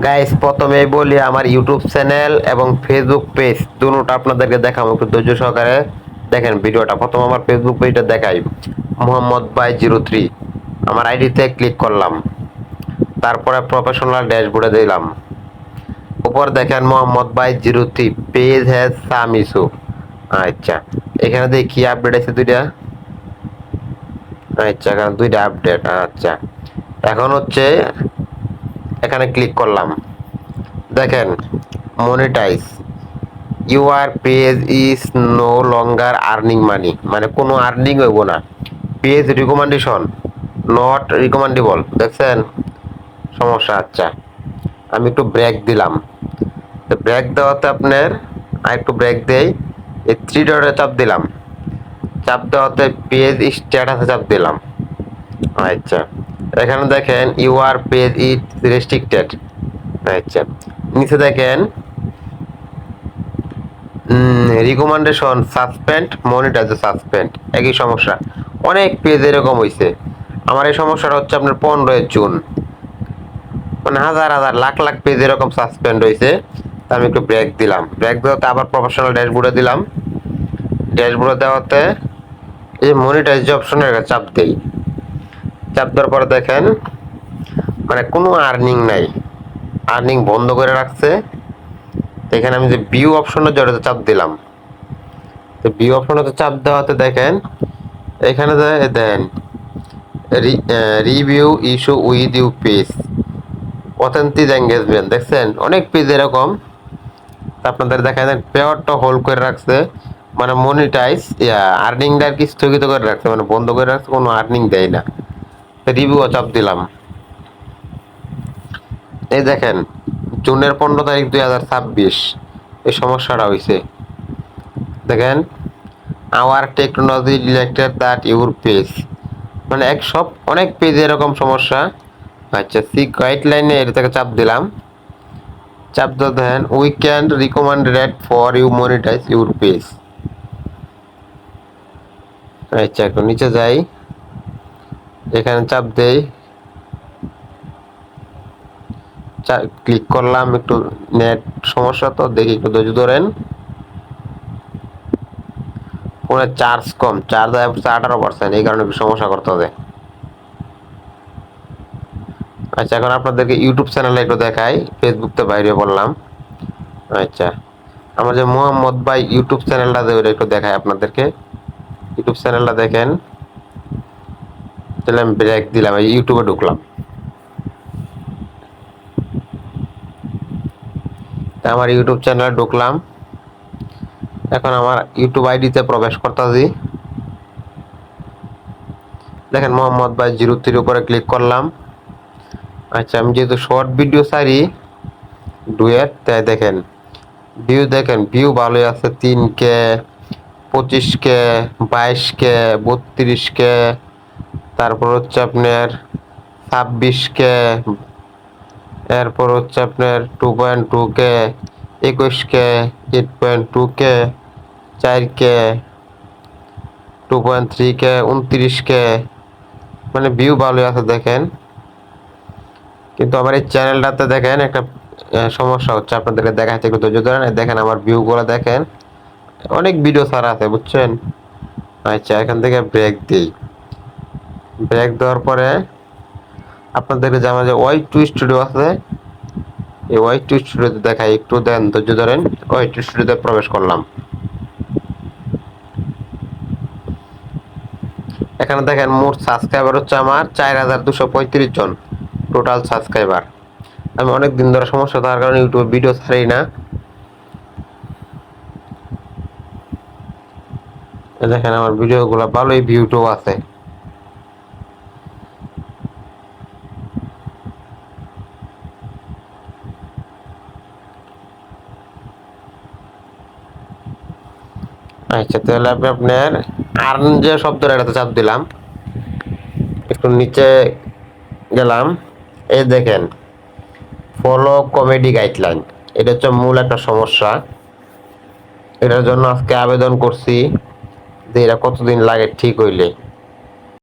Guys প্রথমেই বলি আমার ইউটিউব চ্যানেল এবং ফেসবুক পেজ দুটোটা আপনাদেরকে দেখাবো, একটু ধৈর্য সহকারে দেখেন ভিডিওটা। প্রথম আমার ফেসবুক পেজটা দেখাই, মোহাম্মদ ভাই 03। আমার আইডিতে ক্লিক করলাম, তারপরে প্রফেশনাল ড্যাশবোর্ডে দিলাম। উপর দেখেন মোহাম্মদ ভাই 03 পেজ হ্যাজ সাম ইস্যু। আচ্ছা, এখানে দেখি কি আপডেট আছে দুইটা। আচ্ছা, এখানে দুইটা আপডেট। আচ্ছা, এখন হচ্ছে এখানে ক্লিক করলাম, দেখেন monetize your page is no longer earning money, মানে কোনো আর্নিং হইব না। পেজ রিকমেন্ডেশন নট রিকমেন্ডেবল, দেখছেন সমস্যা। আচ্ছা, আমি একটু ব্রেক দিলাম। ব্রেক দেওয়াতে আপনার আর একটু ব্রেক দেই, এই থ্রি ডটে চাপ দিলাম, চাপ দেওয়াতে পেজ স্ট্যাটাসে চাপ দিলাম। আচ্ছা, এখানে দেখেন ইউর পেজ ইজ রেস্ট্রিক্টেড। আচ্ছা, নিচে দেখেন রিকমেন্ডেশন সাসপেন্ড, মনিটাইজ সাসপেন্ড, একই সমস্যা। অনেক পেজ এরকম হয়েছে। আমার এই সমস্যাটা হচ্ছে আপনার 15 জুন, মানে হাজার হাজার লাখ লাখ পেজ এরকম সাসপেন্ড হয়েছে। আমি একটু ব্রেক দিলাম, ব্রেক দেওয়াতে আবার প্রফেশনাল ড্যাশবোর্ডে দিলাম। ড্যাশবোর্ডে দেওয়াতে এই মনিটাইজ অপশনের চাপ দেই, চাপ দেওয়ার পরে দেখেন মানে কোনো আর্নিং নাই, আর্নিং বন্ধ করে রাখছে। এখানে আমি যে ভিউ অপশনে জড়িত চাপ দিলাম, তো ভিউ অপশনে চাপ দেওয়াতে দেখেন এখানে দেন review issue with you page authentic engagement, দেখছেন অনেক পেজ এরকম। আপনাদের দেখা যায় পেয়ারটা হোল্ড করে রাখছে, মানে মনিটাইজ আর্নিংটা আর কি স্থগিত করে রাখছে, মানে বন্ধ করে রাখছে, কোনো আর্নিং দেয় না। রিভিউ চাপ দিলাম, এই দেখেন জুনের 15 তারিখ 2026 এই সমস্যাটা হয়েছে। দেখেন hour technology related that your page, মানে এক সব অনেক পেজ এরকম সমস্যা। আচ্ছা, সি গাইডলাইনে এটা থেকে চাপ দিলাম, চাপ দিয়ে দেখেন we can recommend rate for you monetize your page. আচ্ছা, একটু নিচে যাই, এখানে চাপ দেই, ক্লিক করলাম। একটু নেট সমস্যা তো দেখি, একটু ধৈর্য ধরেন। ফোনে চার্জ কম, চার্জ হচ্ছে 18%, এই কারণে একটু সমস্যা করতে হবে। আচ্ছা, এখন আপনাদেরকে ইউটিউব চ্যানেলে একটু দেখাই, ফেসবুক তো বাইরে বললাম। আচ্ছা, আমার যে মোহাম্মদ ভাই ইউটিউব চ্যানেলটা ওটা একটু দেখাই আপনাদেরকে। ইউটিউব চ্যানেলটা দেখেন, তাহলে আমি ব্রেক দিলাম, এই ইউটিউবে ঢুকলাম। আমার ইউটিউব চ্যানেলে ঢুকলাম, এখন আমার ইউটিউব আইডিতে প্রবেশ করতেছি। দেখেন মোহাম্মদ ভাই 03 উপরে ক্লিক করলাম। আচ্ছা, আমি যেহেতু শর্ট ভিডিও ছাড়ি ডুয়েট, তাই দেখেন ভিউ ভালোই আছে, 3K, 25K, 22K, 32K, তারপর হচ্ছে আপনার 26K, এরপর হচ্ছে আপনার 2.2K, 21K, 8.2K, 4K, 2.3K, 29K, মানে ভিউ ভালোই আছে দেখেন। কিন্তু আমার এই চ্যানেলটাতে দেখেন একটা সমস্যা হচ্ছে, আপনাদেরকে দেখাচ্ছে, একটু ধৈর্য ধরেন। দেখেন আমার ভিউগুলো দেখেন, অনেক ভিডিও ছাড়া আছে বুঝছেন। আচ্ছা, এখান থেকে ব্রেক দিই, ব্রেক দেওয়ার পরে আপনাদেরকে যে আমার যে ওয়াই টু স্টুডিও আছে, এই ওয়াই টু স্টুডিওতে দেখাই, একটু দেন ধৈর্য ধরেন। ওয়াই টু স্টুডিওতে প্রবেশ করলাম, এখানে দেখেন মোট সাবস্ক্রাইবার হচ্ছে আমার 4235 জন টোটাল সাবস্ক্রাইবার। আমি অনেক দিন ধরে সমস্যা থাকার কারণে ইউটিউবে ভিডিও ছাড়ি না। দেখেন আমার ভিডিওগুলো ভালোই ভিউটিউ আছে। আচ্ছা, তাহলে আমি আপনার আর্ন যে শব্দটা এটাতে চাপ দিলাম, একটু নিচে গেলাম, এই দেখেন ফলো কমেডি গাইডলাইন, এটা হচ্ছে মূল একটা সমস্যা। এটার জন্য আজকে আবেদন করছি যে এটা কতদিন লাগে ঠিক হইলে।